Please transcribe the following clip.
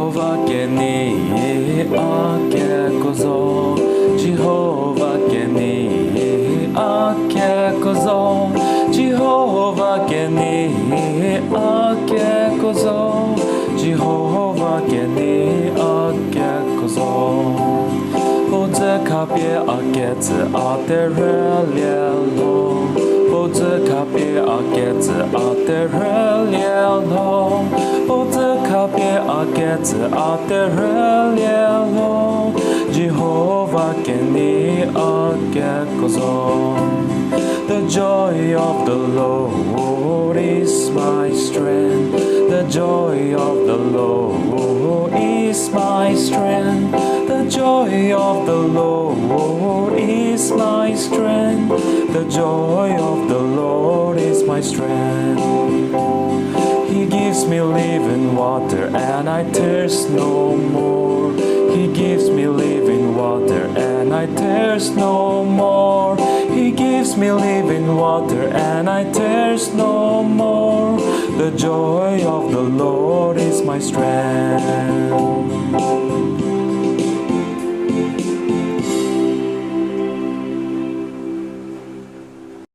Jehovah께니 아껴고서 Jehovah께니 아껴고서 Jehovah께니 아껴고서 Jehovah께니 아껴고서 Odzakapie aketse aterelielo Odzakapie aketse aterelielo Odzakapie aketse aterelielo Jehovah께니 아껴고서 The joy of the Lord is my strength. The joy of the Lord is my strength. The joy of the Lord is my strength. The joy of the Lord is my strength. He gives me living water and I thirst no more. He gives me living water and I thirst no more. He gives me living water and I thirst no more. The joy of the Lord is my strength.